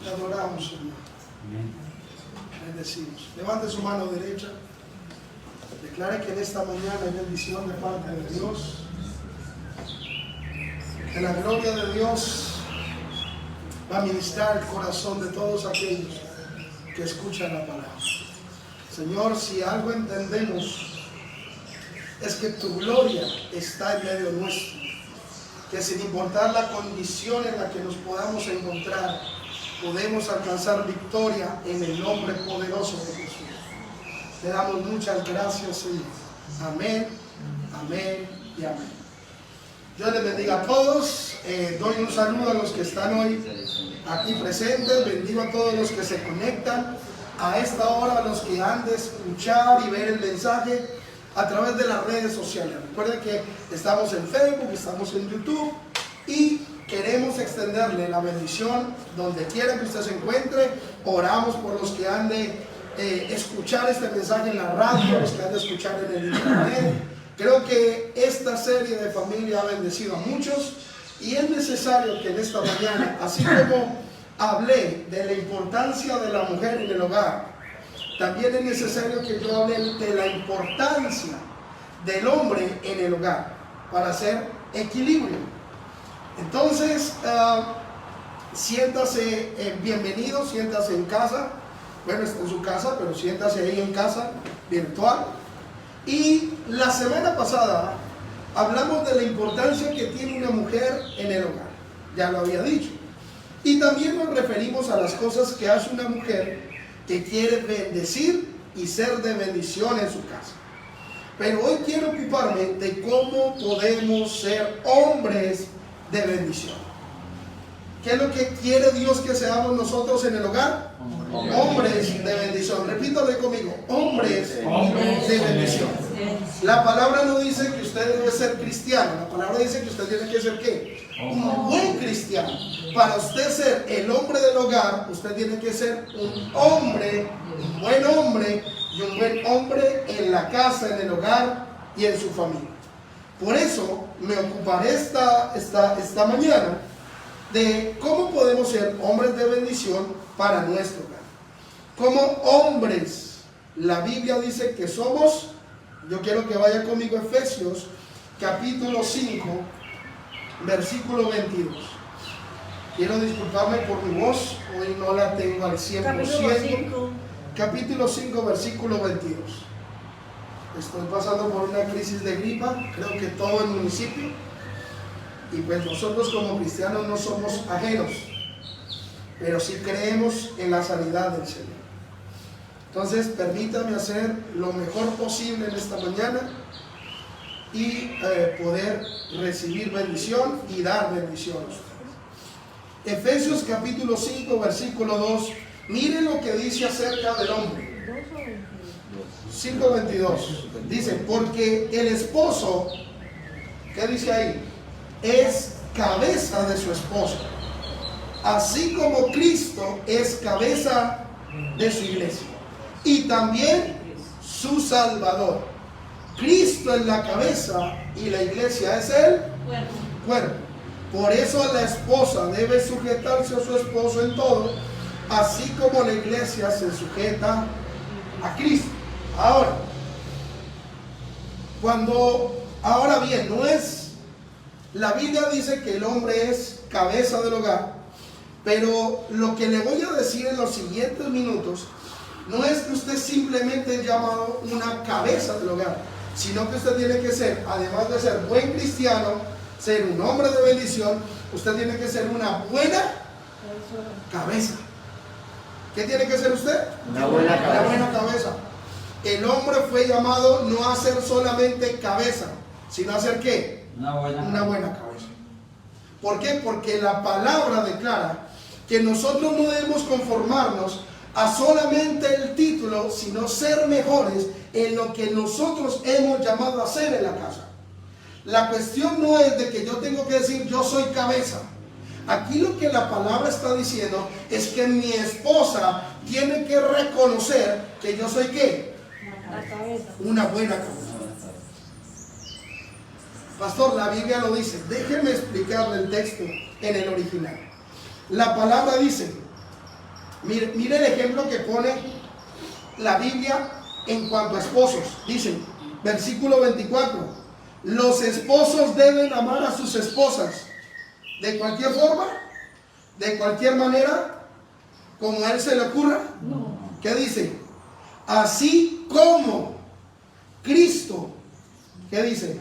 Te adoramos, Señor. Bendecimos. Levante su mano derecha. Declare que en esta mañana hay bendición de parte de Dios. Que la gloria de Dios va a ministrar el corazón de todos aquellos que escuchan la palabra. Señor, si algo entendemos es que tu gloria está en medio nuestro, que sin importar la condición en la que nos podamos encontrar, podemos alcanzar victoria en el nombre poderoso de Jesús. Le damos muchas gracias, Señor. Amén, amén y amén. Dios les bendiga a todos. Doy un saludo a los que están hoy aquí presentes. Bendigo a todos los que se conectan a esta hora, a los que han de escuchar y ver el mensaje a través de las redes sociales. Recuerden que estamos en Facebook, estamos en YouTube y queremos extenderle la bendición donde quiera que usted se encuentre. Oramos por los que han de escuchar este mensaje en la radio, los que han de escuchar en el internet. Creo que esta serie de familia ha bendecido a muchos y es necesario que en esta mañana, así como hablé de la importancia de la mujer en el hogar, también es necesario que yo hable de la importancia del hombre en el hogar para hacer equilibrio. Entonces, siéntase bienvenido, siéntase en casa. Bueno, está en su casa, pero siéntase ahí en casa, virtual. Y la semana pasada hablamos de la importancia que tiene una mujer en el hogar. Ya lo había dicho. Y también nos referimos a las cosas que hace una mujer que quiere bendecir y ser de bendición en su casa. Pero hoy quiero ocuparme de cómo podemos ser hombres de bendición. ¿Qué es lo que quiere Dios que seamos nosotros en el hogar? Hombres de bendición. Repítalo conmigo. Hombres de bendición. La palabra no dice que usted debe ser cristiano. La palabra dice que usted tiene que ser ¿qué? Un buen cristiano. Para usted ser el hombre del hogar, usted tiene que ser un hombre, un buen hombre y un buen hombre en la casa, en el hogar y en su familia. Por eso me ocuparé esta mañana de cómo podemos ser hombres de bendición para nuestro hogar. Como hombres, la Biblia dice que somos, yo quiero que vaya conmigo a Efesios capítulo 5, versículo 22. Quiero disculparme por mi voz, hoy no la tengo al 100%. Capítulo 5, versículo 22. Estoy pasando por una crisis de gripa, creo que todo el municipio. Y pues nosotros como cristianos no somos ajenos, pero sí creemos en la sanidad del Señor. Entonces permítame hacer lo mejor posible en esta mañana y poder recibir bendición y dar bendición a ustedes. Efesios capítulo 5 versículo 2, miren lo que dice acerca del hombre. 5:22 dice, porque el esposo, ¿qué dice ahí? Es cabeza de su esposa, así como Cristo es cabeza de su iglesia y también su Salvador. Cristo es la cabeza y la iglesia es el cuerpo. Por eso la esposa debe sujetarse a su esposo en todo, así como la iglesia se sujeta a Cristo. Ahora bien, no es, la Biblia dice que el hombre es cabeza del hogar, pero lo que le voy a decir en los siguientes minutos no es que usted simplemente es llamado una cabeza del hogar, sino que usted tiene que ser, además de ser buen cristiano, ser un hombre de bendición, usted tiene que ser una buena cabeza. ¿Qué tiene que ser usted? Una buena cabeza. Una buena cabeza. El hombre fue llamado no a ser solamente cabeza, sino a ser ¿qué? Una buena cabeza. ¿Por qué? Porque la palabra declara que nosotros no debemos conformarnos a solamente el título, sino ser mejores en lo que nosotros hemos llamado a hacer en la casa. La cuestión no es de que yo tengo que decir yo soy cabeza. Aquí lo que la palabra está diciendo es que mi esposa tiene que reconocer que yo soy ¿qué? Una buena cabeza. Pastor, la Biblia lo dice. Déjeme explicarle el texto en el original. La palabra dice, Mire el ejemplo que pone la Biblia en cuanto a esposos. Dice, versículo 24, los esposos deben amar a sus esposas de cualquier forma, de cualquier manera, como a él se le ocurra. No. ¿Qué dice? Así como Cristo, ¿qué dice?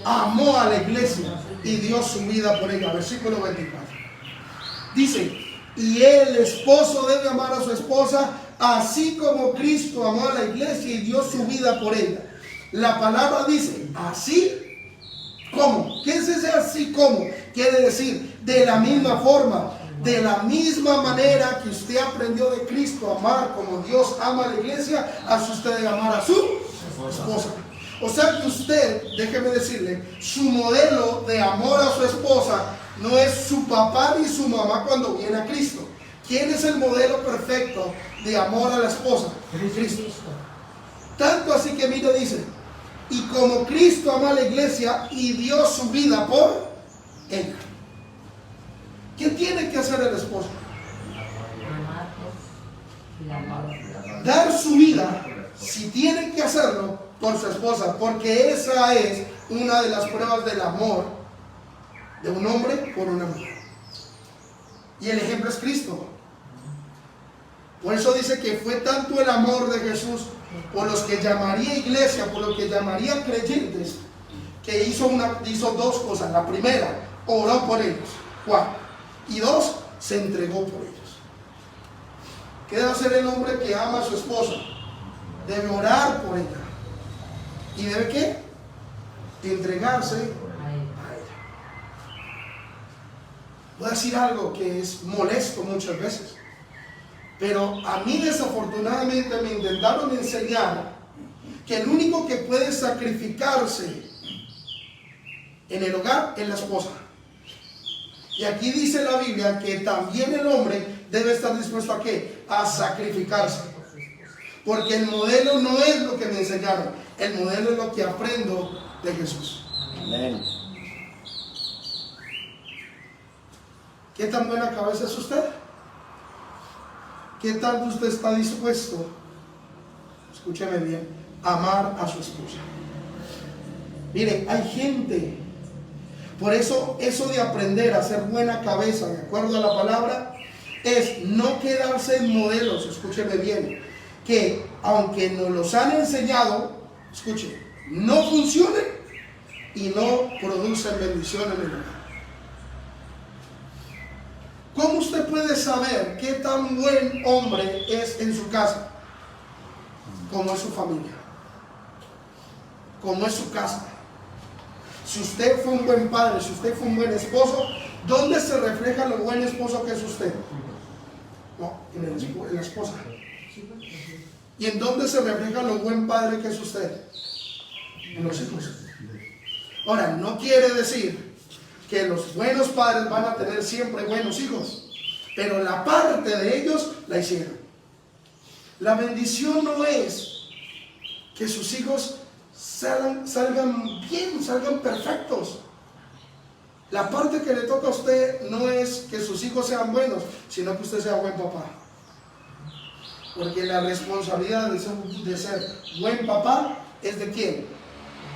Amó a la iglesia y dio su vida por ella. Versículo 24. Dice, y el esposo debe amar a su esposa, así como Cristo amó a la iglesia y dio su vida por ella. La palabra dice, así como. ¿Qué es ese así como? Quiere decir, de la misma forma, de la misma manera que usted aprendió de Cristo a amar como Dios ama a la iglesia, así usted debe amar a su esposa. O sea que usted, déjeme decirle, su modelo de amor a su esposa no es su papá ni su mamá cuando viene a Cristo. ¿Quién es el modelo perfecto de amor a la esposa? Cristo. Tanto así que mire, dice, y como Cristo ama a la iglesia y dio su vida por ella. ¿Qué tiene que hacer el esposo? Dar su vida, si tiene que hacerlo, por su esposa, porque esa es una de las pruebas del amor de un hombre por una mujer. Y el ejemplo es Cristo. Por eso dice que fue tanto el amor de Jesús por los que llamaría iglesia, por los que llamaría creyentes, que hizo dos cosas. La primera, oró por ellos. ¿Cuál? Y dos, se entregó por ellos. ¿Qué debe hacer el hombre que ama a su esposa? Debe orar por ella. ¿Y debe qué? Entregarse a ella. Voy a decir algo que es molesto muchas veces, pero a mí desafortunadamente me intentaron enseñar que el único que puede sacrificarse en el hogar es la esposa. Y aquí dice la Biblia que también el hombre debe estar dispuesto a ¿qué? A sacrificarse. Porque el modelo no es lo que me enseñaron, el modelo es lo que aprendo de Jesús. Amén. ¿Qué tan buena cabeza es usted? ¿Qué tanto usted está dispuesto, escúcheme bien, a amar a su esposa? Mire, hay gente, por eso de aprender a ser buena cabeza, de acuerdo a la palabra, es no quedarse en modelos, escúcheme bien, que aunque nos los han enseñado, escuche, no funcionen y no producen bendición en el hogar. ¿Cómo usted puede saber qué tan buen hombre es en su casa? Como es su familia, como es su casa. Si usted fue un buen padre, si usted fue un buen esposo, ¿dónde se refleja lo buen esposo que es usted? No, en la esposa. ¿Y en dónde se refleja lo buen padre que es usted? En los hijos. Ahora, no quiere decir que los buenos padres van a tener siempre buenos hijos, pero la parte de ellos la hicieron. La bendición no es que sus hijos salgan bien, salgan perfectos. La parte que le toca a usted no es que sus hijos sean buenos, sino que usted sea buen papá. Porque la responsabilidad de ser buen papá es de quién?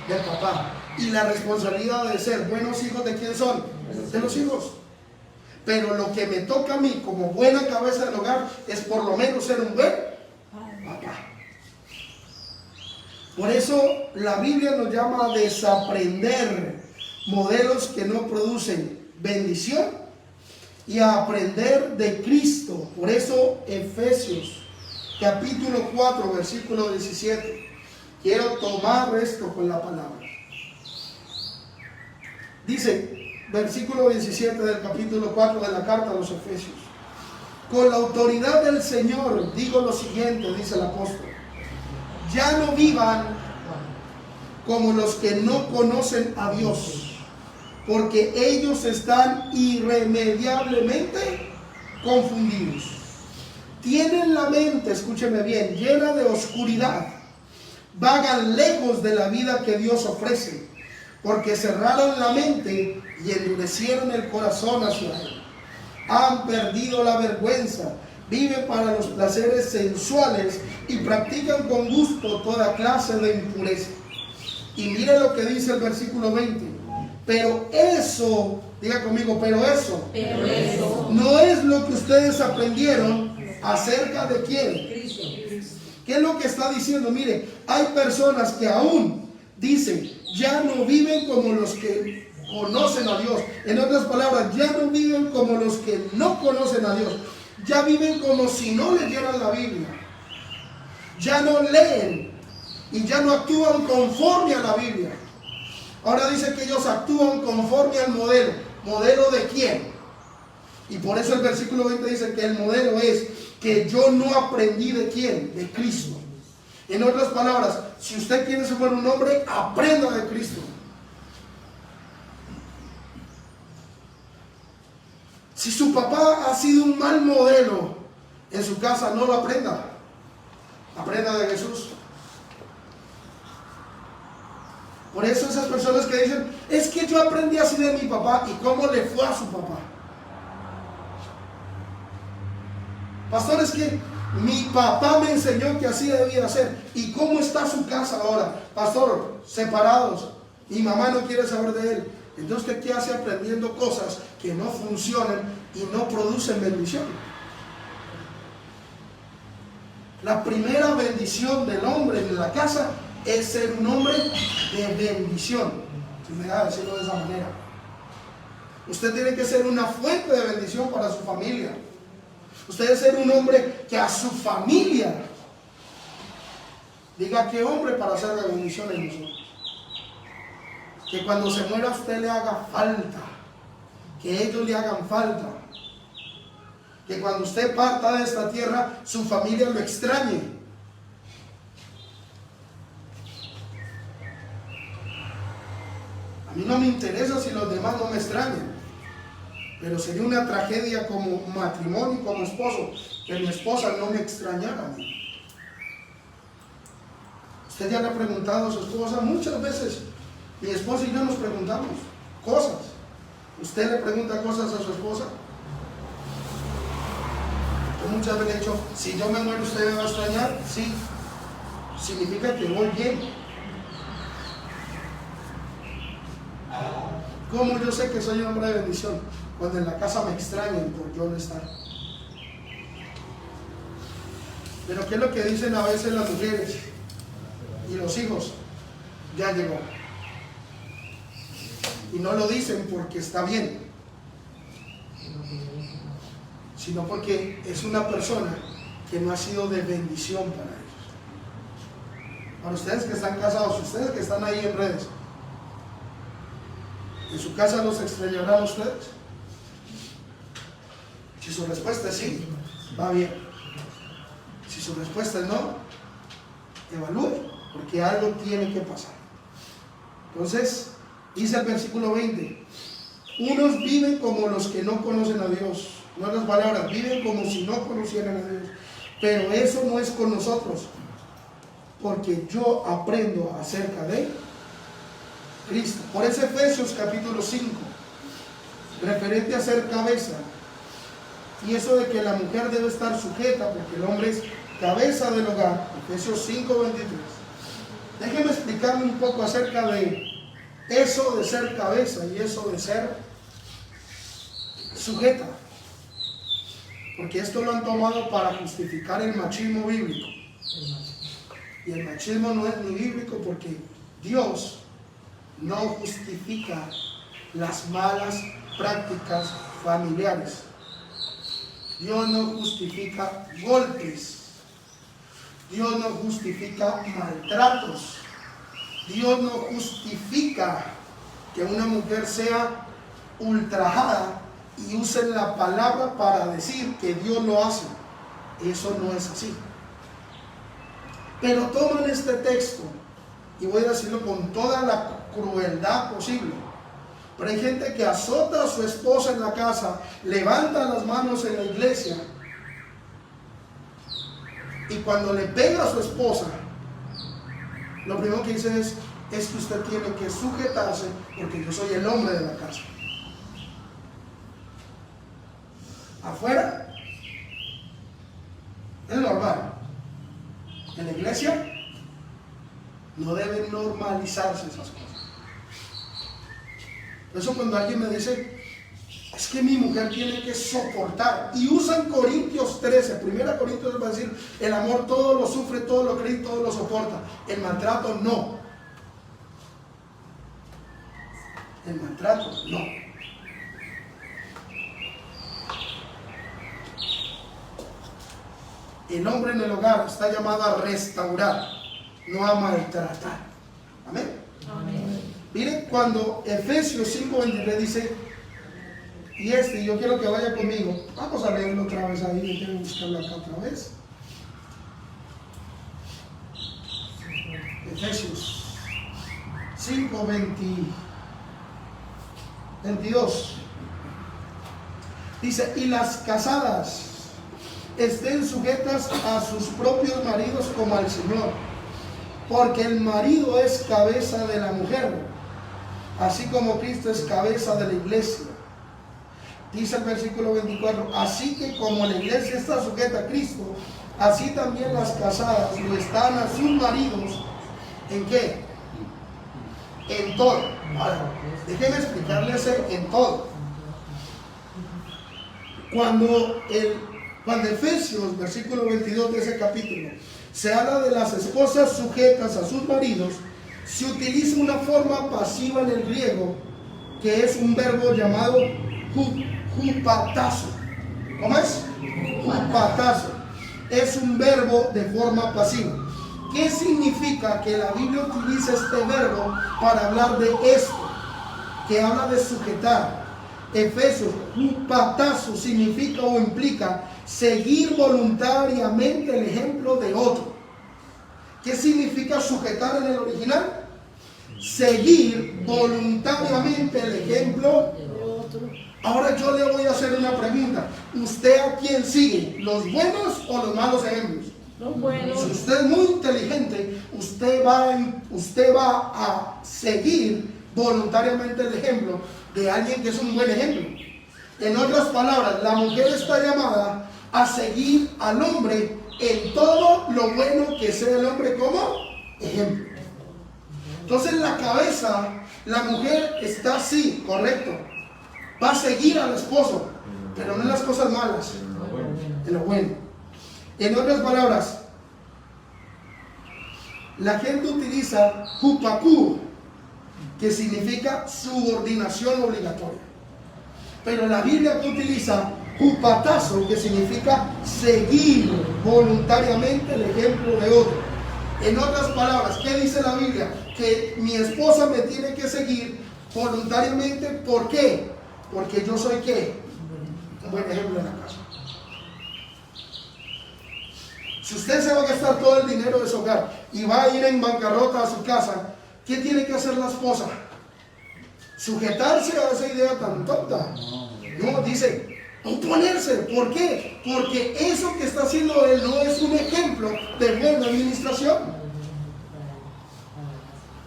Del papá. Y la responsabilidad de ser buenos hijos, ¿de quién son? De los hijos. Pero lo que me toca a mí como buena cabeza del hogar es por lo menos ser un buen papá. Por eso la Biblia nos llama a desaprender modelos que no producen bendición y a aprender de Cristo. Por eso Efesios capítulo 4 versículo 17. Quiero tomar esto con la palabra. Dice, versículo 17 del capítulo 4 de la carta a los Efesios: con la autoridad del Señor digo lo siguiente, dice el apóstol: ya no vivan como los que no conocen a Dios, porque ellos están irremediablemente confundidos. Tienen la mente, escúcheme bien, llena de oscuridad. Vagan lejos de la vida que Dios ofrece, porque cerraron la mente y endurecieron el corazón hacia Él. han perdido la vergüenza, viven para los placeres sensuales y practican con gusto toda clase de impureza. Y mire lo que dice el versículo 20. Pero eso, diga conmigo, pero eso no es lo que ustedes aprendieron acerca de quién. ¿Qué es lo que está diciendo? Mire, hay personas que aún dicen, ya no viven como los que conocen a Dios. En otras palabras, ya no viven como los que no conocen a Dios. Ya viven como si no leyeran la Biblia. Ya no leen y ya no actúan conforme a la Biblia. Ahora dice que ellos actúan conforme al modelo. ¿Modelo de quién? Y por eso el versículo 20 dice que el modelo es que yo no aprendí de quién, de Cristo. En otras palabras, si usted quiere ser un hombre, aprenda de Cristo. Si su papá ha sido un mal modelo en su casa, no lo aprenda. Aprenda de Jesús. Por eso esas personas que dicen, es que yo aprendí así de mi papá. ¿Y cómo le fue a su papá? Pastor, es que mi papá me enseñó que así debía hacer. ¿Y cómo está su casa ahora? Pastor, separados. Mi mamá no quiere saber de él. Entonces, ¿qué hace aprendiendo cosas que no funcionan y no producen bendición? La primera bendición del hombre en la casa es ser un hombre de bendición. Si me da decirlo de esa manera. Usted tiene que ser una fuente de bendición para su familia. Usted debe ser un hombre que a su familia diga qué hombre para hacer de bendición en nosotros. Que cuando se muera a usted le haga falta. Que ellos le hagan falta. Que cuando usted parta de esta tierra, su familia lo extrañe. A mí no me interesa si los demás no me extrañan. Pero sería una tragedia como matrimonio, como esposo, que mi esposa no me extrañara a mí. Usted ya le ha preguntado a su esposa muchas veces. Mi esposa y yo nos preguntamos cosas. ¿Usted le pregunta cosas a su esposa? Yo muchas veces he dicho, si yo me muero, ¿usted me va a extrañar? Sí. Significa que voy bien. ¿Cómo yo sé que soy un hombre de bendición? Cuando en la casa me extrañan por yo no estar. Pero ¿qué es lo que dicen a veces las mujeres y los hijos? Ya llegó. Y no lo dicen porque está bien, sino porque es una persona que no ha sido de bendición para ellos. Para ustedes que están casados, ustedes que están ahí en redes, ¿en su casa los extrañarán ustedes? Si su respuesta es sí, va bien. Si su respuesta es no, evalúe, porque algo tiene que pasar. Entonces, dice el versículo 20, unos viven como los que no conocen a Dios. En otras palabras, viven como si no conocieran a Dios. Pero eso no es con nosotros, porque yo aprendo acerca de Cristo. Por eso Efesios capítulo 5, referente a ser cabeza, y eso de que la mujer debe estar sujeta, porque el hombre es cabeza del hogar. Efesios 5, 23. Déjenme explicarme un poco acerca de eso de ser cabeza y eso de ser sujeta, porque esto lo han tomado para justificar el machismo bíblico, y el machismo no es ni bíblico, porque Dios no justifica las malas prácticas familiares. Dios no justifica golpes. Dios no justifica maltratos. Dios no justifica que una mujer sea ultrajada y usen la palabra para decir que Dios lo hace. Eso no es así. Pero toman este texto, y voy a decirlo con toda la crueldad posible, pero hay gente que azota a su esposa en la casa, levanta las manos en la iglesia, y cuando le pega a su esposa, lo primero que dice es que usted tiene que sujetarse porque yo soy el hombre de la casa. Afuera es normal. En la iglesia no deben normalizarse esas cosas. Por eso cuando alguien me dice, es que mi mujer tiene que soportar, y usan Corintios 13, 1 Corintios va a decir, el amor todo lo sufre, todo lo cree, todo lo soporta. El maltrato no. El maltrato no. El hombre en el hogar está llamado a restaurar, no a maltratar. Amén. Amén. Miren cuando Efesios 5:23 dice, y yo quiero que vaya conmigo, vamos a leerlo otra vez ahí, tengo que buscarlo acá otra vez. Efesios 5:22 dice, y las casadas estén sujetas a sus propios maridos como al Señor, porque el marido es cabeza de la mujer, así como Cristo es cabeza de la iglesia. Dice el versículo 24, así que como la iglesia está sujeta a Cristo, así también las casadas lo están a sus maridos. ¿En qué? En todo. Ahora, déjenme explicarles en todo. Cuando Efesios, versículo 22 de ese capítulo, se habla de las esposas sujetas a sus maridos, se utiliza una forma pasiva en el griego, que es un verbo llamado hupatazo. ¿Cómo es? Hupatazo. Es un verbo de forma pasiva. ¿Qué significa que la Biblia utiliza este verbo para hablar de esto? Que habla de sujetar. Efesios, hupatazo significa o implica seguir voluntariamente el ejemplo de otro. ¿Qué significa sujetar en el original? Seguir voluntariamente el ejemplo de otro. Ahora yo le voy a hacer una pregunta. ¿Usted a quién sigue? ¿Los buenos o los malos ejemplos? Los buenos. Si usted es muy inteligente, usted va a seguir voluntariamente el ejemplo de alguien que es un buen ejemplo. En otras palabras, la mujer está llamada a seguir al hombre en todo lo bueno que sea el hombre como ejemplo. Entonces la cabeza, la mujer está así, correcto. Va a seguir al esposo, pero no en las cosas malas, en lo bueno. En otras palabras, la gente utiliza hupaku, que significa subordinación obligatoria. Pero la Biblia utiliza hupatazo, que significa seguir voluntariamente el ejemplo de otro. En otras palabras, ¿qué dice la Biblia? Que mi esposa me tiene que seguir voluntariamente. ¿Por qué? Porque yo soy ¿qué? Un buen ejemplo en la casa. Si usted se va a gastar todo el dinero de su hogar y va a ir en bancarrota a su casa, ¿qué tiene que hacer la esposa? ¿Sujetarse a esa idea tan tonta? No, dice, oponerse. ¿Por qué? Porque eso que está haciendo él no es un ejemplo de buena administración.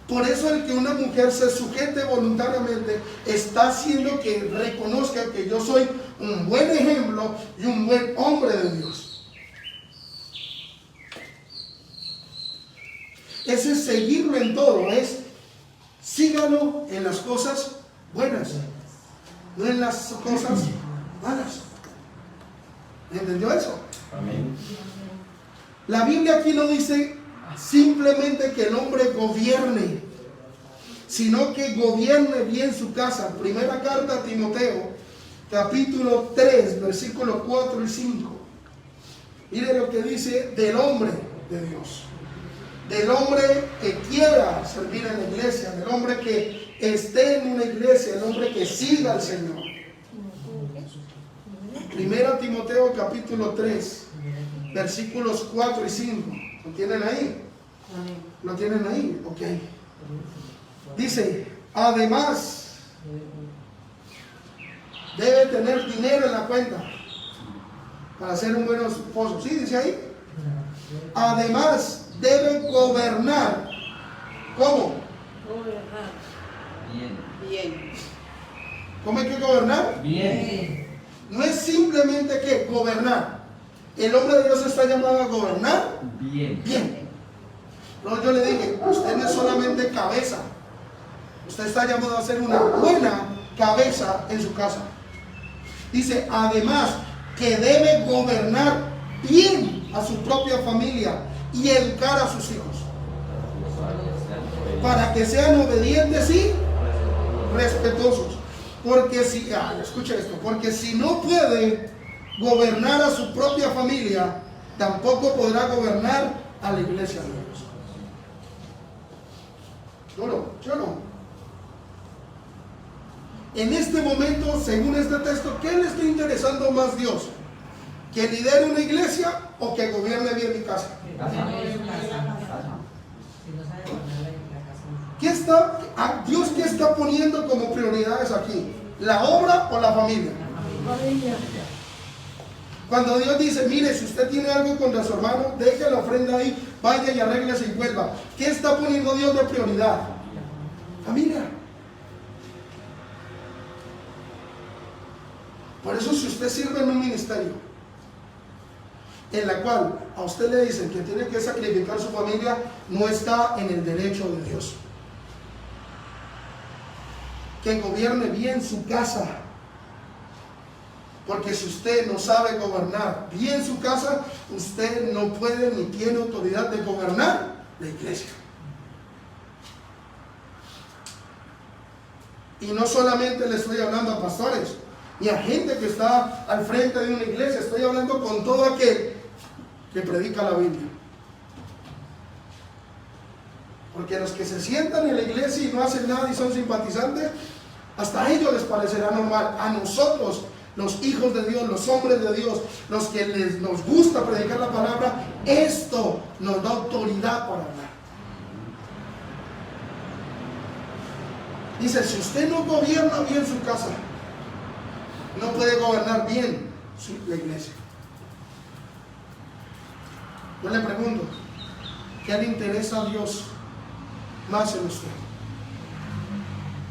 Por eso el que una mujer se sujete voluntariamente está haciendo que reconozca que yo soy un buen ejemplo y un buen hombre de Dios. Ese es seguirlo en todo, es sígalo en las cosas buenas, no en las cosas malas. ¿Entendió eso? Amén. La Biblia aquí no dice simplemente que el hombre gobierne, sino que gobierne bien su casa. Primera carta a Timoteo, capítulo 3, versículos 4 y 5. Mire lo que dice del hombre de Dios, del hombre que quiera servir en la iglesia, del hombre que esté en una iglesia, el hombre que siga al Señor. Primera Timoteo capítulo 3, versículos 4 y 5. ¿Lo tienen ahí? ¿Lo tienen ahí? Ok. Dice, además, debe tener dinero en la cuenta para ser un buen esposo. ¿Sí? Dice ahí. Además, debe gobernar. ¿Cómo? Gobernar. Bien. ¿Cómo hay que gobernar? Bien. no es simplemente que gobernar. El hombre de Dios está llamado a gobernar bien. Pero yo le dije, usted no es solamente cabeza, usted está llamado a ser una buena cabeza en su casa. Dice, además, que debe gobernar bien a su propia familia y educar a sus hijos para que sean obedientes y respetuosos. Porque si, escucha esto, porque si no puede gobernar a su propia familia, tampoco podrá gobernar a la iglesia de Dios. Yo no. En este momento, según este texto, ¿qué le está interesando más Dios? ¿Que lidere una iglesia o que gobierne bien mi casa? Dios qué está poniendo como prioridades aquí? ¿La obra o la familia? Cuando Dios dice, mire, si usted tiene algo contra su hermano, deje la ofrenda ahí, vaya y arréglese y vuelva. ¿Qué está poniendo Dios de prioridad? Familia. Por eso, si usted sirve en un ministerio en la cual a usted le dicen que tiene que sacrificar su familia, no está en el derecho de Dios. Que gobierne bien su casa, porque si usted no sabe gobernar bien su casa, usted no puede ni tiene autoridad de gobernar la iglesia. Y no solamente le estoy hablando a pastores ni a gente que está al frente de una iglesia, estoy hablando con todo aquel que predica la Biblia. Porque los que se sientan en la iglesia y no hacen nada y son simpatizantes, hasta a ellos les parecerá normal. A nosotros, los hijos de Dios, los hombres de Dios, los que nos gusta predicar la palabra, esto nos da autoridad para hablar. Dice, si usted no gobierna bien su casa, no puede gobernar bien la iglesia. Yo le pregunto, ¿qué le interesa a Dios más en usted?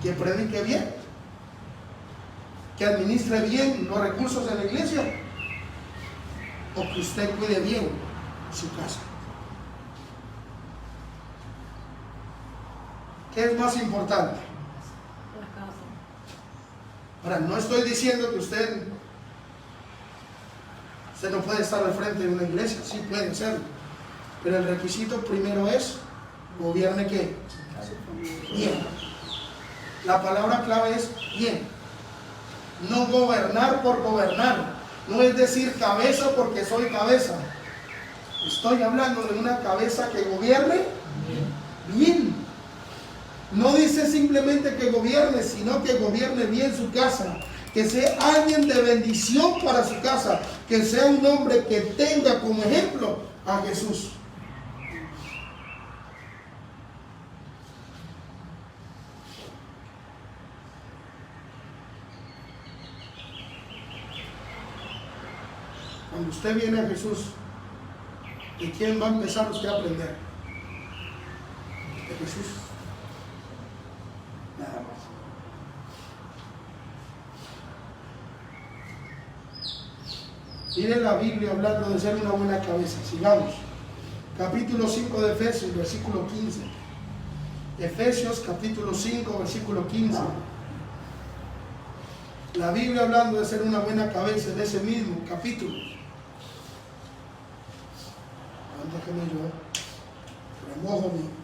¿Que predique bien? ¿Que administre bien los recursos de la iglesia? ¿O que usted cuide bien su casa? ¿Qué es más importante? Ahora, no estoy diciendo que usted no puede estar al frente de una iglesia, sí puede serlo, pero el requisito primero es, gobierne ¿qué? Bien. La palabra clave es bien. No gobernar por gobernar, no es decir cabeza porque soy cabeza. Estoy hablando de una cabeza que gobierne bien. No dice simplemente que gobierne, sino que gobierne bien su casa, que sea alguien de bendición para su casa, que sea un hombre que tenga como ejemplo a Jesús. Cuando usted viene a Jesús, ¿de quién va a empezar usted a aprender? De Jesús. Nada más. Mire la Biblia hablando de ser una buena cabeza. Sigamos. Capítulo 5 de Efesios, versículo 15. Efesios capítulo 5, versículo 15. La Biblia hablando de ser una buena cabeza en ese mismo capítulo. Déjeme yo remojo mi.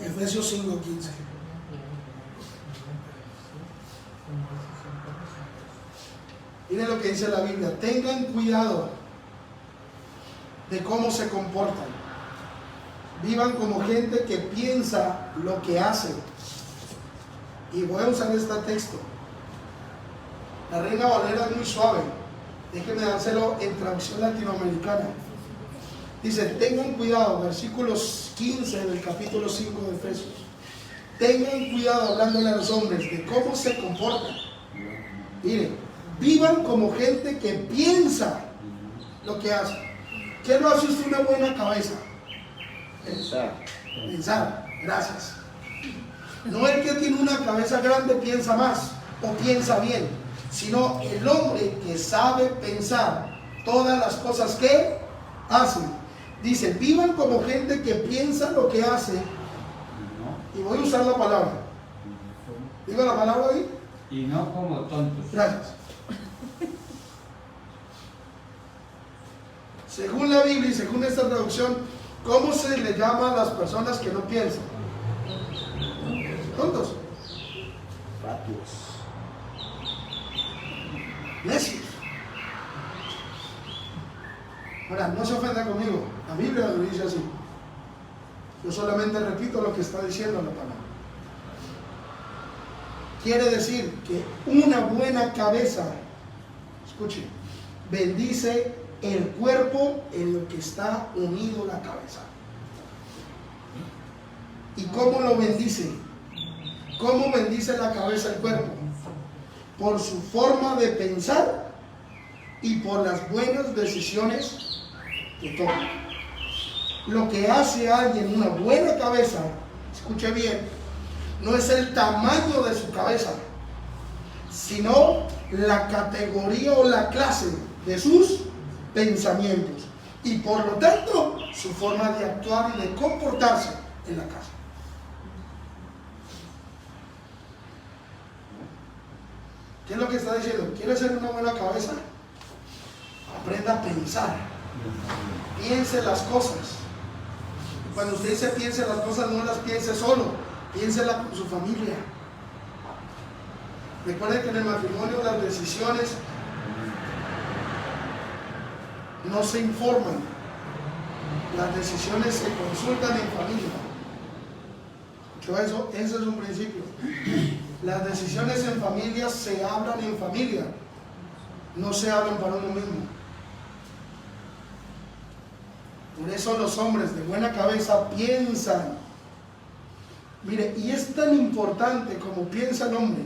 Efesios 5:15. Miren lo que dice la Biblia. Tengan cuidado de cómo se comportan. Vivan como gente que piensa lo que hace. Y voy a usar este texto. La Reina Valera es muy suave. Déjenme dárselo en traducción latinoamericana. Dice, tengan cuidado, versículos 15 del capítulo 5 de Efesios. Tengan cuidado, hablándole a los hombres, de cómo se comportan. Miren, vivan como gente que piensa lo que hace. ¿Qué no hace usted una buena cabeza? Pensar. Gracias. No el que tiene una cabeza grande piensa más o piensa bien, sino el hombre que sabe pensar todas las cosas que hace. Dice, vivan como gente que piensa lo que hace. Y voy a usar la palabra. ¿Digo la palabra ahí? Y no como tontos. Gracias. Según la Biblia y según esta traducción, ¿cómo se le llama a las personas que no piensan? ¿Tontos? Fatuos. Necios. Ahora, no se ofenda conmigo, la Biblia lo dice así. Yo solamente repito lo que está diciendo la palabra. Quiere decir que una buena cabeza, escuche, bendice el cuerpo en lo que está unido la cabeza. ¿Y cómo lo bendice? ¿Cómo bendice la cabeza el cuerpo? Por su forma de pensar y por las buenas decisiones que toma. Lo que hace a alguien una buena cabeza, escuche bien, no es el tamaño de su cabeza, sino la categoría o la clase de sus pensamientos y por lo tanto su forma de actuar y de comportarse en la casa. ¿Qué es lo que está diciendo? ¿Quieres ser una buena cabeza? Aprenda a pensar. Piense las cosas. Cuando usted dice piense las cosas, no las piense solo, piénsela con su familia. Recuerden que en el matrimonio las decisiones no se informan, las decisiones se consultan en familia. ¿Escuchó eso? Ese es un principio. Las decisiones en familia se hablan en familia, no se hablan para uno mismo. Por eso los hombres de buena cabeza piensan. Mire, y es tan importante como piensa el hombre,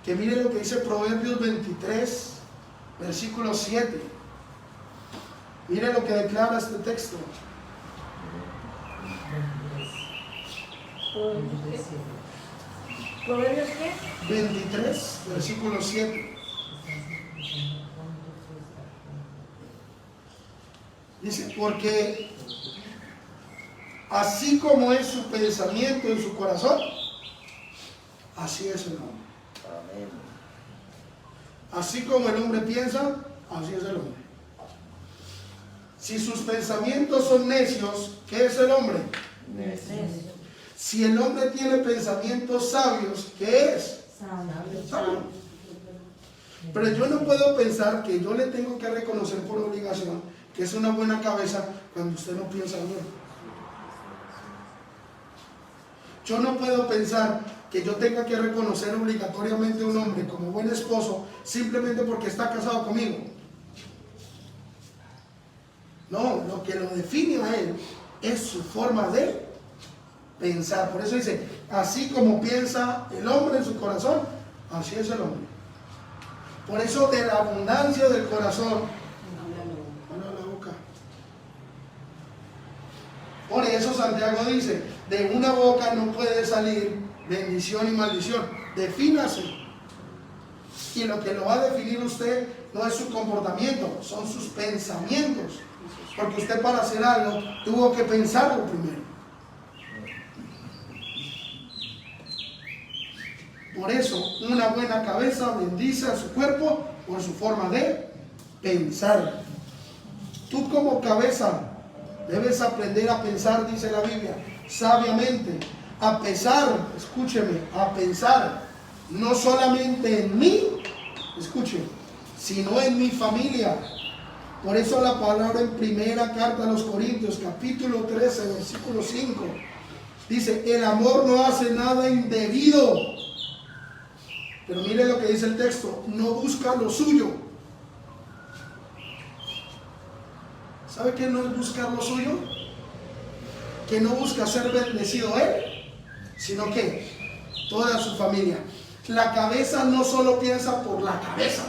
que mire lo que dice Proverbios 23, versículo 7. Mire lo que declara este texto. ¿Proverbios qué? 23, versículo 7. Dice, porque así como es su pensamiento en su corazón, así es el hombre. Amén. Así como el hombre piensa, así es el hombre. Si sus pensamientos son necios, ¿qué es el hombre? Necio. Si el hombre tiene pensamientos sabios, ¿qué es? Sabio. Pero yo no puedo pensar que yo le tengo que reconocer por obligación que es una buena cabeza cuando usted no piensa bien. Yo no puedo pensar que yo tenga que reconocer obligatoriamente a un hombre como buen esposo simplemente porque está casado conmigo. No, lo que lo define a él es su forma de pensar. Por eso dice, así como piensa el hombre en su corazón, así es el hombre. Por eso de la abundancia del corazón habla la boca. Por eso Santiago dice, de una boca no puede salir bendición y maldición. Defínase. Y lo que lo va a definir usted no es su comportamiento, son sus pensamientos. Porque usted para hacer algo tuvo que pensarlo primero. Por eso, una buena cabeza bendice a su cuerpo por su forma de pensar. Tú como cabeza debes aprender a pensar, dice la Biblia, sabiamente, a pesar, escúcheme, a pensar, no solamente en mí, escuche, sino en mi familia. Por eso la palabra en primera carta a los Corintios, capítulo 13, versículo 5, dice, el amor no hace nada indebido. Pero mire lo que dice el texto, no busca lo suyo. ¿Sabe qué no es buscar lo suyo? Que no busca ser bendecido él, sino que toda su familia. La cabeza no solo piensa por la cabeza,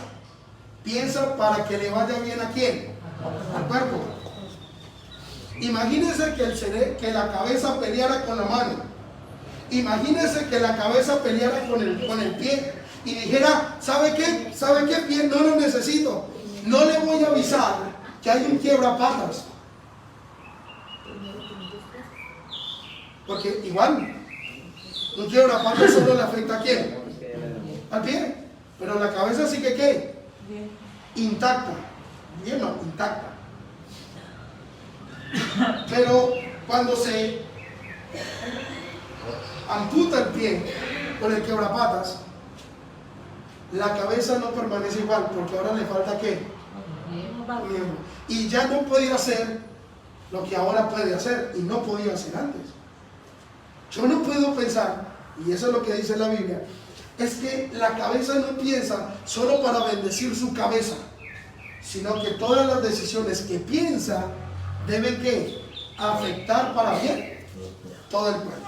piensa para que le vaya bien a quién, al cuerpo. Imagínense que la cabeza peleara con la mano Imagínense que la cabeza peleara con el pie y dijera, ¿sabe qué? ¿Sabe qué pie? No lo necesito. No le voy a avisar que hay un quiebrapatas. Porque igual, un quiebrapatas solo le afecta a quién? Al pie. Pero la cabeza sí que ¿qué? Intacta. Bien, no, intacta. Pero cuando se amputa el pie con el quebrapatas, la cabeza no permanece igual, porque ahora le falta ¿qué? Miembro. Y ya no puede hacer lo que ahora puede hacer y no podía hacer antes. Yo no puedo pensar, y eso es lo que dice la Biblia, es que la cabeza no piensa solo para bendecir su cabeza, sino que todas las decisiones que piensa deben ¿qué? Afectar para bien todo el pueblo.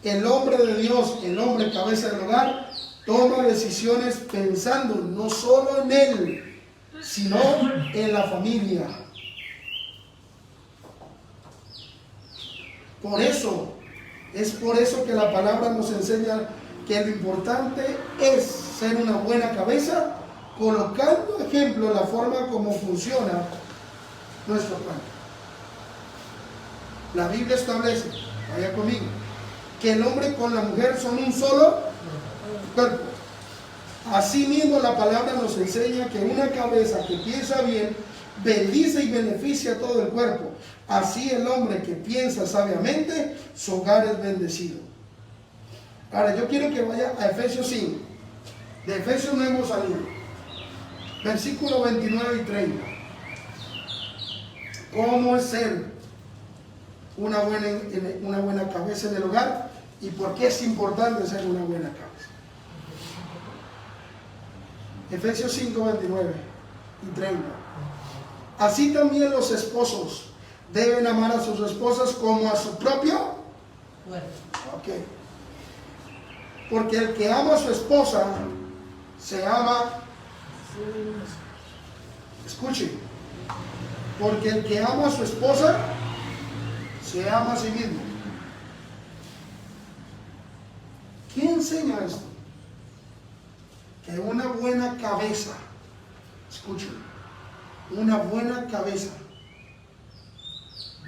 El hombre de Dios, el hombre cabeza del hogar, toma decisiones pensando no solo en él, sino en la familia. Es por eso que la palabra nos enseña que lo importante es ser una buena cabeza, colocando ejemplo la forma como funciona nuestro plan. La Biblia establece, vaya conmigo, que el hombre con la mujer son un solo cuerpo. Asimismo, la palabra nos enseña que una cabeza que piensa bien bendice y beneficia a todo el cuerpo. Así el hombre que piensa sabiamente, su hogar es bendecido. Ahora yo quiero que vaya a Efesios 5. De Efesios no hemos salido. Versículos 29 y 30. ¿Cómo es ser una buena cabeza en el hogar? ¿Y por qué es importante ser una buena cabeza? Efesios 5, 29 y 30. Así también los esposos deben amar a sus esposas como a su propio cuerpo. Okay. Porque el que ama a su esposa se ama. Escuche. Porque el que ama a su esposa se ama a sí mismo. ¿Quién enseña esto? Que una buena cabeza, escuchen, una buena cabeza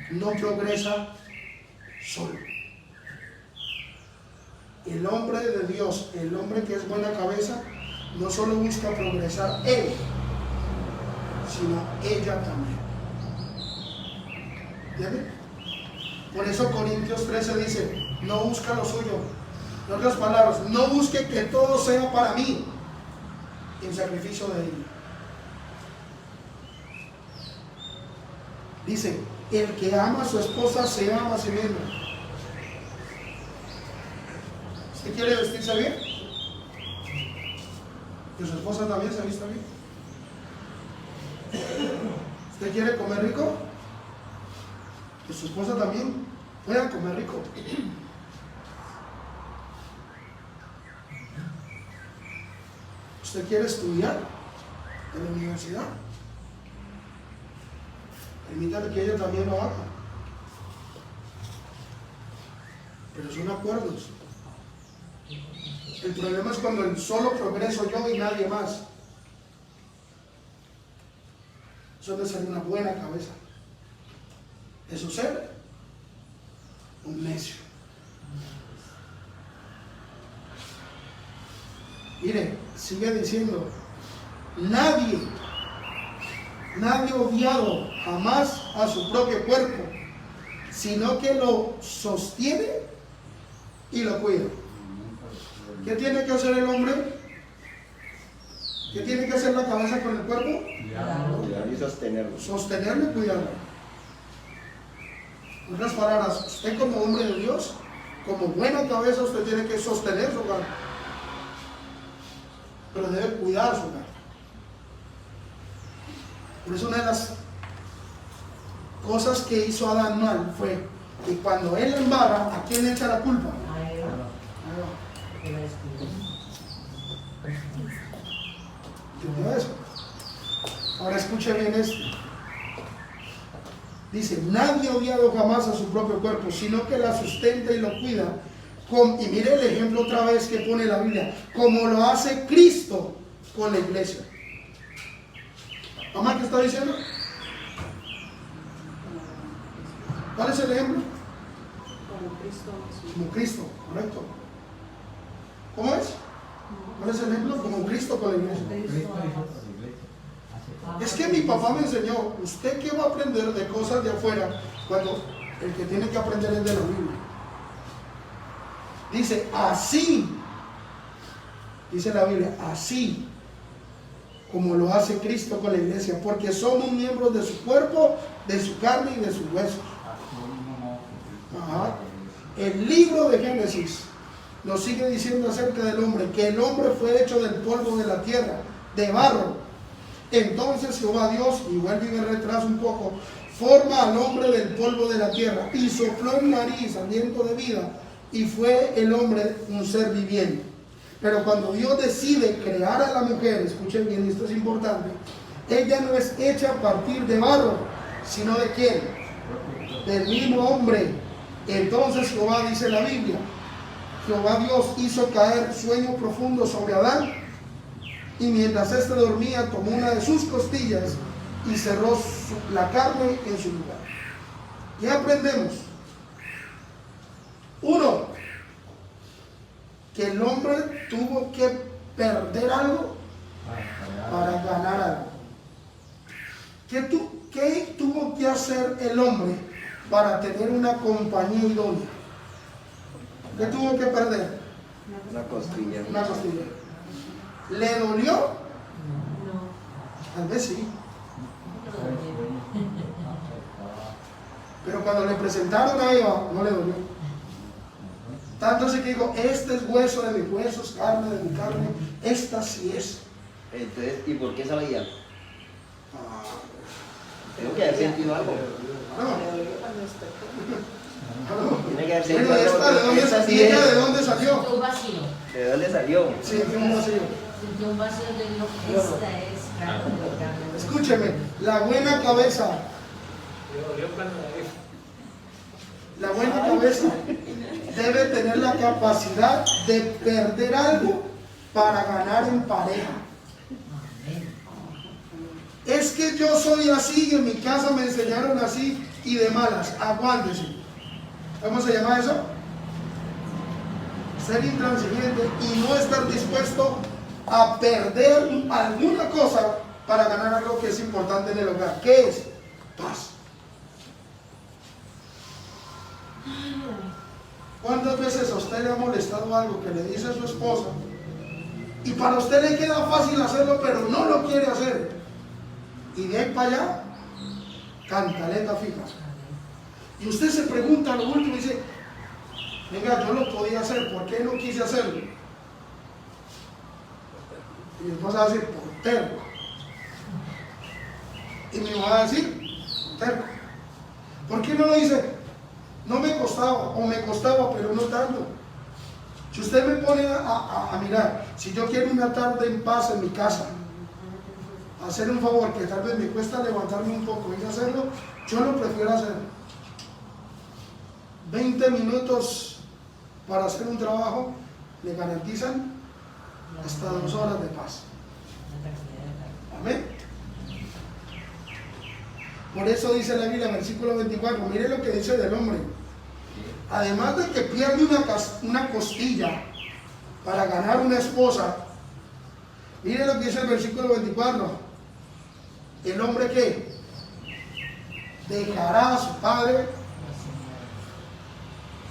no progresa solo. El hombre de Dios, el hombre que es buena cabeza, no solo busca progresar él, sino ella también. ¿Entienden? Por eso Corintios 13 dice, no busca lo suyo. En otras palabras, no busque que todo sea para mí, en sacrificio de ella. Dice, el que ama a su esposa se ama a sí mismo. ¿Usted quiere vestirse bien? Que su esposa también se vista bien. ¿Usted quiere comer rico? Que su esposa también pueda comer rico. ¿Usted quiere estudiar en la universidad? Permítale que ella también lo haga. Pero son acuerdos. El problema es cuando el solo progreso yo y nadie más. Eso debe ser una buena cabeza. Eso es ser un necio. Mire, sigue diciendo, nadie ha odiado jamás a su propio cuerpo, sino que lo sostiene y lo cuida. ¿Qué tiene que hacer el hombre? ¿Qué tiene que hacer la cabeza con el cuerpo? Cuidar y sostenerlo. Sostenerlo y cuidarlo. En otras palabras, usted como hombre de Dios, como buena cabeza, usted tiene que sostener su hogar. Pero debe cuidar su hogar. Por eso una de las cosas que hizo Adán mal fue que cuando él embarra, ¿a quién le echa la culpa? A Eva. ¿Entendió eso? Ahora escuche bien esto. Dice, nadie ha odiado jamás a su propio cuerpo, sino que la sustenta y lo cuida, Y mire el ejemplo otra vez que pone la Biblia, como lo hace Cristo con la iglesia. ¿Mamá qué está diciendo? ¿Cuál es el ejemplo? Como Cristo, correcto. ¿Cómo es? ¿Cuál es el ejemplo? Como Cristo con la iglesia. Es que mi papá me enseñó, ¿usted qué va a aprender de cosas de afuera cuando el que tiene que aprender es de la Biblia? Dice, así, dice la Biblia, así como lo hace Cristo con la iglesia, porque somos miembros de su cuerpo, de su carne y de sus huesos. Ajá. El libro de Génesis nos sigue diciendo acerca del hombre, que el hombre fue hecho del polvo de la tierra, de barro. Entonces Jehová Dios, y vuelve y me retraso un poco, forma al hombre del polvo de la tierra y sopló en nariz aliento de vida, y fue el hombre un ser viviente. Pero cuando Dios decide crear a la mujer, escuchen bien, esto es importante, ella no es hecha a partir de barro, sino de ¿quién? Del mismo hombre. Entonces Jehová, dice la Biblia, Jehová Dios hizo caer sueño profundo sobre Adán, y mientras éste dormía tomó una de sus costillas y cerró la carne en su lugar. ¿Qué aprendemos? Uno, que el hombre tuvo que perder algo para ganar algo. ¿Qué tuvo que hacer el hombre para tener una compañía idónea? ¿Qué tuvo que perder? Una costilla. Una costilla. ¿Le dolió? No. Tal vez sí. Pero cuando le presentaron a Eva, no le dolió. Tanto así que digo, este es hueso de mis huesos, carne de mi carne, esta sí es. Entonces, ¿y por qué sabía? Ah, Tengo que haber sentido algo. Tiene que haber Bueno, sentido algo. esta, ¿y ella de dónde salió? Sintió un vacío. ¿De dónde salió? Sí, de un vacío. Sintió un vacío de lo esta es carne de mi carne. Escúcheme, la buena cabeza. La buena cabeza debe tener la capacidad de perder algo para ganar en pareja. Es que yo soy así y en mi casa me enseñaron así y de malas. Aguántese. ¿Cómo se llama eso? Ser intransigente y no estar dispuesto a perder alguna cosa para ganar algo que es importante en el hogar. ¿Qué es? Paz. ¿Cuántas veces a usted le ha molestado algo que le dice a su esposa y para usted le queda fácil hacerlo pero no lo quiere hacer? Y de ahí para allá, cantaleta fija. Y usted se pregunta lo último y dice, venga, yo lo podía hacer, ¿por qué no quise hacerlo? Y mi esposa va a decir, por terco. Y mi mamá va a decir, terco. ¿Por qué no lo hice? No me costaba, o me costaba, pero no tanto. Si usted me pone a mirar, si yo quiero una tarde en paz en mi casa, hacer un favor que tal vez me cuesta levantarme un poco y hacerlo, yo lo prefiero hacer. 20 minutos para hacer un trabajo le garantizan hasta 2 horas de paz. Amén. Por eso dice la Biblia, versículo 24, mire lo que dice del hombre. Además de que pierde una costilla para ganar una esposa, mire lo que dice el versículo 24. El hombre que dejará a su padre.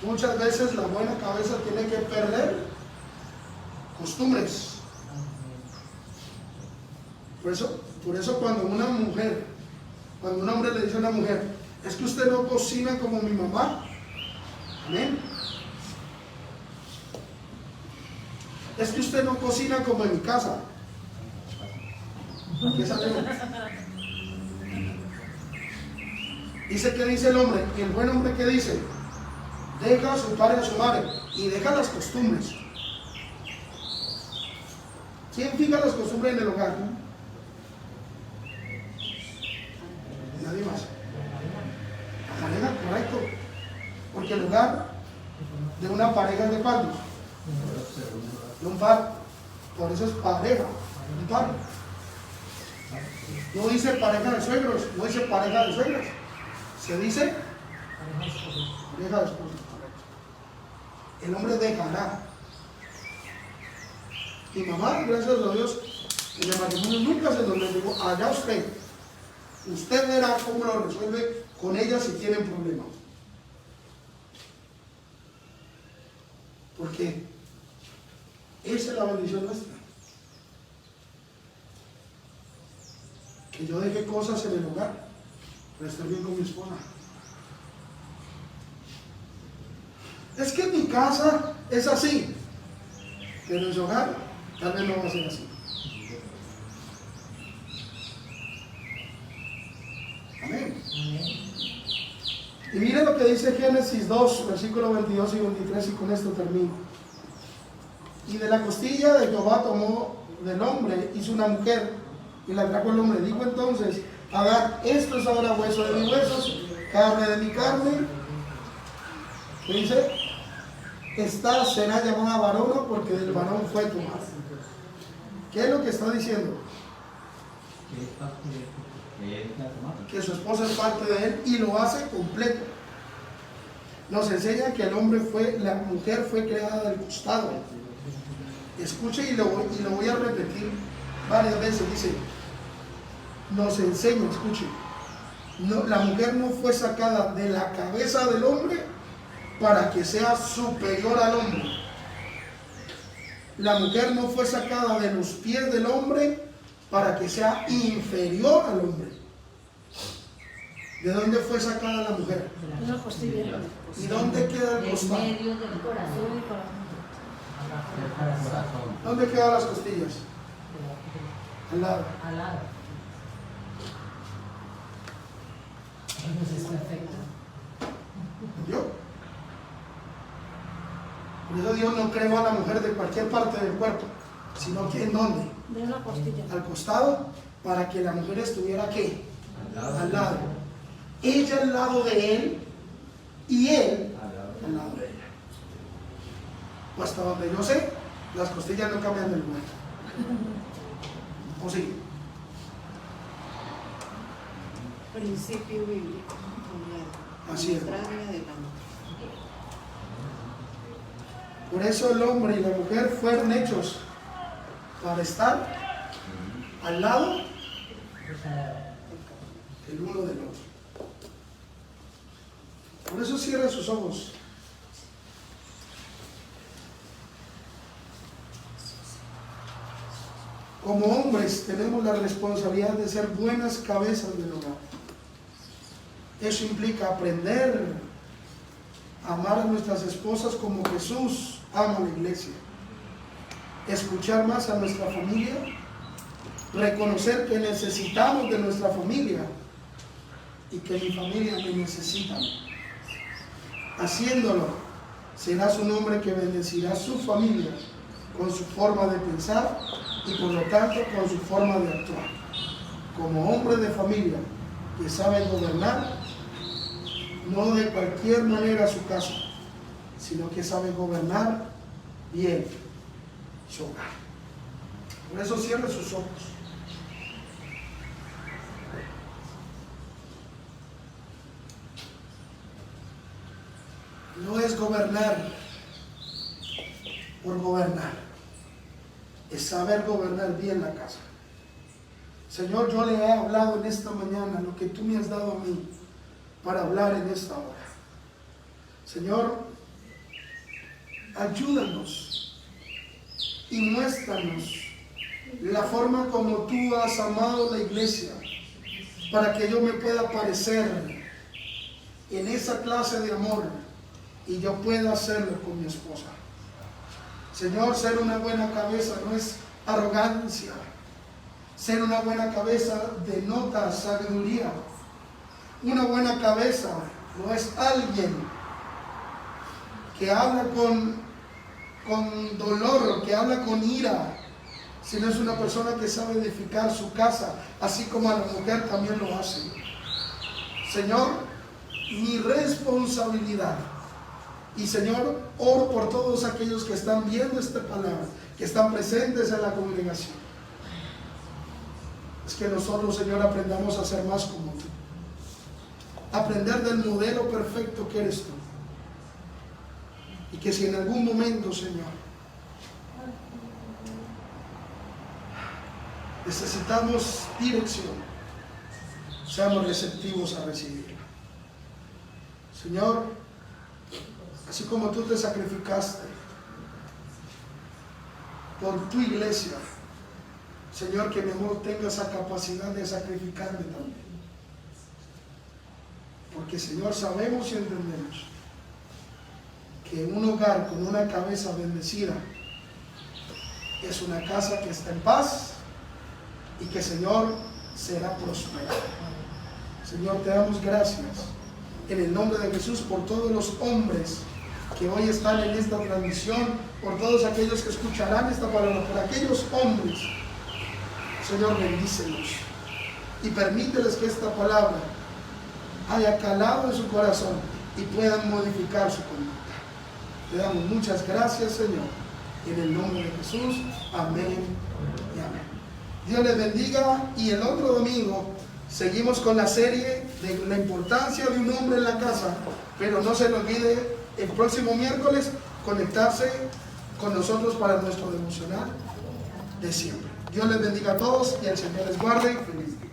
Muchas veces la buena cabeza tiene que perder costumbres. Por eso cuando una mujer, cuando un hombre le dice a una mujer, es que usted no cocina como mi mamá. Amén. Es que usted no cocina como en mi casa. ¿Qué sabemos? Dice que dice el hombre, y el buen hombre que dice, deja a su padre y a su madre y deja las costumbres. ¿Quién fija las costumbres en el hogar? Nadie más. La pareja, correcto. Porque el hogar de una pareja de cuántos, de un par. Por eso es pareja, un par. No dice pareja de suegros, no dice pareja de suegras, se dice pareja de esposos. El hombre dejará. Mi mamá, gracias a Dios, en el matrimonio nunca se nos dijo, allá usted verá cómo lo resuelve con ella si tienen problemas. Porque esa es la bendición nuestra. Que yo deje cosas en el hogar para estar bien con mi esposa. Es que mi casa es así, pero en su hogar tal vez no va a ser así. Amén. Y mire lo que dice Génesis 2, versículos 22 y 23, y con esto termino. Y de la costilla de Jehová tomó del hombre, hizo una mujer, y la trajo el hombre. Dijo entonces Adán, esto es ahora hueso de mis huesos, carne de mi carne. ¿Qué dice? Esta será llamada varona porque del varón fue tomada. ¿Qué es lo que está diciendo? Que su esposa es parte de él y lo hace completo. Nos enseña que la mujer fue creada del costado. Escuche y lo voy a repetir varias veces. Dice, nos enseña, escuche, la mujer no fue sacada de la cabeza del hombre para que sea superior al hombre. La mujer no fue sacada de los pies del hombre para que sea inferior al hombre. ¿De dónde fue sacada la mujer? De la costilla. ¿Y dónde queda el En costado? medio del corazón. ¿Dónde quedan las costillas? Al lado. Al lado. Eso es perfecto. ¿Vio? Por eso Dios no creó a la mujer de cualquier parte del cuerpo, sino que ¿en dónde? De la costilla. Al costado, para que la mujer estuviera ¿qué? Al lado. Ella al lado de él y él al lado de ella. O hasta donde yo sé, las costillas no cambian de lugar. ¿O sí? Principio bíblico. Así es. Atrás y adelante. Por eso el hombre y la mujer fueron hechos para estar al lado el uno del otro. Por eso cierra sus ojos. Como hombres tenemos la responsabilidad de ser buenas cabezas del hogar. Eso implica aprender a amar a nuestras esposas como Jesús ama a la iglesia. Escuchar más a nuestra familia. Reconocer que necesitamos de nuestra familia y que mi familia me necesita. Haciéndolo, serás un hombre que bendecirá a su familia con su forma de pensar y por lo tanto con su forma de actuar. Como hombre de familia que sabe gobernar, no de cualquier manera su casa, sino que sabe gobernar bien su hogar. Por eso cierre sus ojos. No es gobernar por gobernar, es saber gobernar bien la casa. Señor, yo le he hablado en esta mañana lo que tú me has dado a mí para hablar en esta hora. Señor, ayúdanos y muéstranos la forma como tú has amado la iglesia para que yo me pueda parecer en esa clase de amor y yo pueda hacerlo con mi esposa. Señor, ser una buena cabeza no es arrogancia. Ser una buena cabeza denota sabiduría. Una buena cabeza no es alguien que habla con dolor, que habla con ira, sino es una persona que sabe edificar su casa, así como a la mujer también lo hace. Señor, mi responsabilidad Y Señor, oro por todos aquellos que están viendo esta palabra, que están presentes en la congregación. Es que nosotros, Señor, aprendamos a ser más como tú. Aprender del modelo perfecto que eres tú. Y que si en algún momento, Señor, necesitamos dirección, seamos receptivos a recibirla. Señor, así como tú te sacrificaste por tu iglesia, Señor, que mi amor tenga esa capacidad de sacrificarme también. Porque, Señor, sabemos y entendemos que un hogar con una cabeza bendecida es una casa que está en paz y que, Señor, será próspera. Señor, te damos gracias en el nombre de Jesús por todos los hombres que hoy están en esta transmisión, por todos aquellos que escucharán esta palabra, por aquellos hombres. Señor, bendícelos y permíteles que esta palabra haya calado en su corazón y puedan modificar su conducta. Te damos muchas gracias, Señor, en el nombre de Jesús. Amén y amén. Dios les bendiga, y el otro domingo seguimos con la serie de la importancia de un hombre en la casa, pero no se le olvide el próximo miércoles conectarse con nosotros para nuestro devocional de siempre. Dios les bendiga a todos y el Señor les guarde. Feliz día.